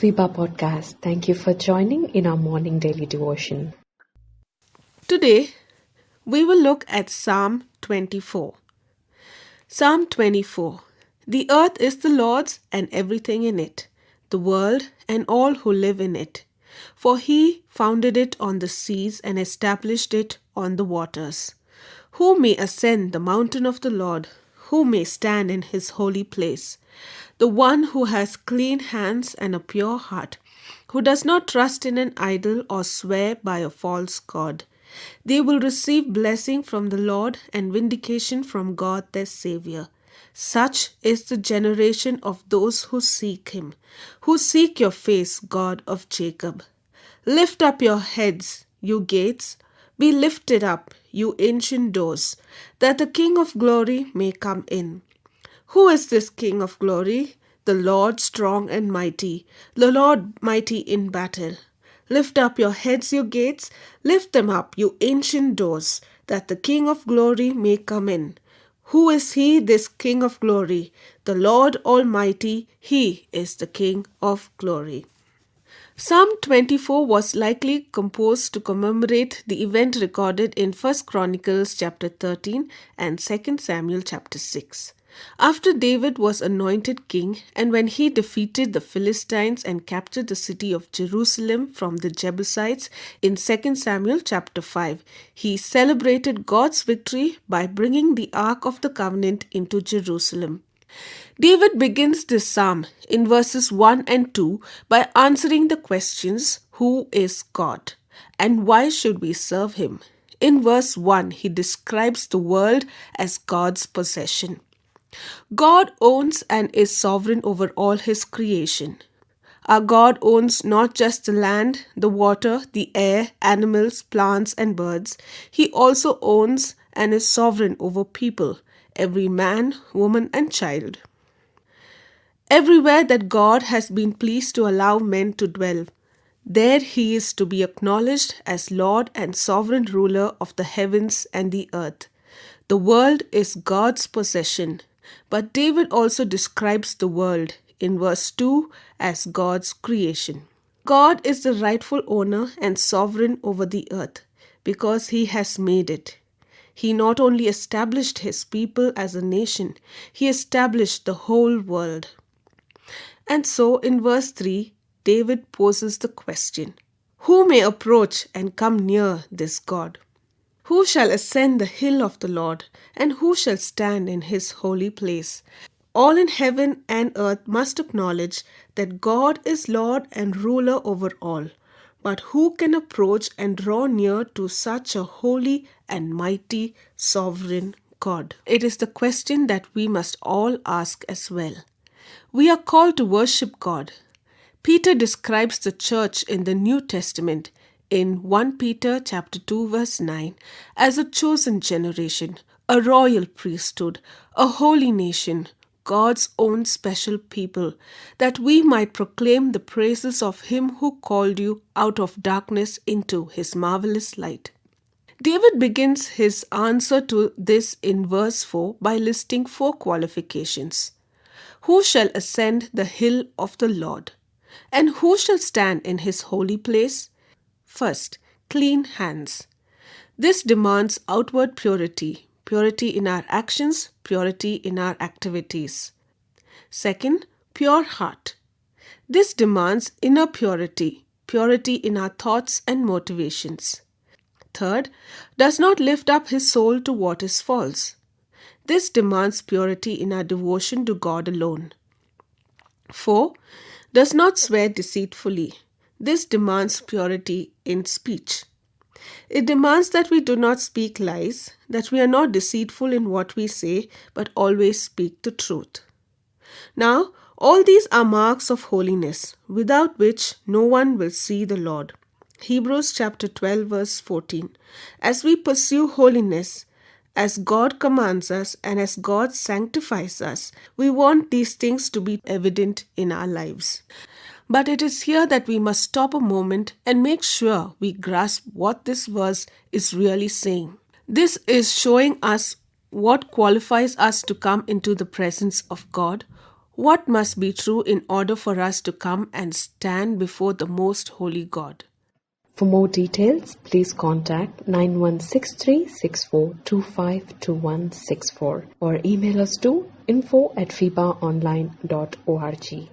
Vipa Podcast. Thank you for joining in our morning daily devotion. Today, we will look at Psalm 24. Psalm 24. The earth is the Lord's and everything in it, the world and all who live in it. For he founded it on the seas and established it on the waters. Who may ascend the mountain of the Lord? Who may stand in his holy place? The one who has clean hands and a pure heart, who does not trust in an idol or swear by a false god. They will receive blessing from the Lord and vindication from God their Savior. Such is the generation of those who seek him, who seek your face, God of Jacob. Lift up your heads, you gates, be lifted up, you ancient doors, that the King of glory may come in. Who is this King of glory? The Lord strong and mighty, the Lord mighty in battle. Lift up your heads, you gates, lift them up, you ancient doors, that the King of glory may come in. Who is he, this King of glory? The Lord Almighty, he is the King of glory. Psalm 24 was likely composed to commemorate the event recorded in 1 Chronicles chapter 13 and 2 Samuel chapter 6. After David was anointed king and when he defeated the Philistines and captured the city of Jerusalem from the Jebusites in 2 Samuel chapter 5, he celebrated God's victory by bringing the Ark of the Covenant into Jerusalem. David begins this psalm in verses 1 and 2 by answering the questions, who is God and why should we serve him? In verse 1, he describes the world as God's possession. God owns and is sovereign over all his creation. Our God owns not just the land, the water, the air, animals, plants, and birds. He also owns and is sovereign over people, every man, woman, and child. Everywhere that God has been pleased to allow men to dwell, there he is to be acknowledged as Lord and sovereign ruler of the heavens and the earth. The world is God's possession, but David also describes the world in verse 2 as God's creation. God is the rightful owner and sovereign over the earth because he has made it. He not only established his people as a nation, he established the whole world. And so in verse 3, David poses the question, who may approach and come near this God? Who shall ascend the hill of the Lord, and who shall stand in his holy place? All in heaven and earth must acknowledge that God is Lord and ruler over all. But who can approach and draw near to such a holy and mighty sovereign God? It is the question that we must all ask as well. We are called to worship God. Peter describes the church in the New Testament in 1 Peter chapter 2 verse 9 as a chosen generation, a royal priesthood, a holy nation, God's own special people, that we might proclaim the praises of him who called you out of darkness into his marvelous light. David begins his answer to this in verse 4 by listing 4 qualifications. Who shall ascend the hill of the Lord? And who shall stand in his holy place? First, clean hands. This demands outward purity, purity in our actions, purity in our activities. Second, pure heart. This demands inner purity, purity in our thoughts and motivations. Third, does not lift up his soul to what is false. This demands purity in our devotion to God alone. 4. Does not swear deceitfully. This demands purity in speech. It demands that we do not speak lies, that we are not deceitful in what we say, but always speak the truth. Now, all these are marks of holiness, without which no one will see the Lord. Hebrews chapter 12 verse 14. As we pursue holiness, as God commands us and as God sanctifies us, we want these things to be evident in our lives. But it is here that we must stop a moment and make sure we grasp what this verse is really saying. This is showing us what qualifies us to come into the presence of God, What must be true in order for us to come and stand before the most holy God? For more details, please contact 916364252164 or email us to info@fibaonline.org.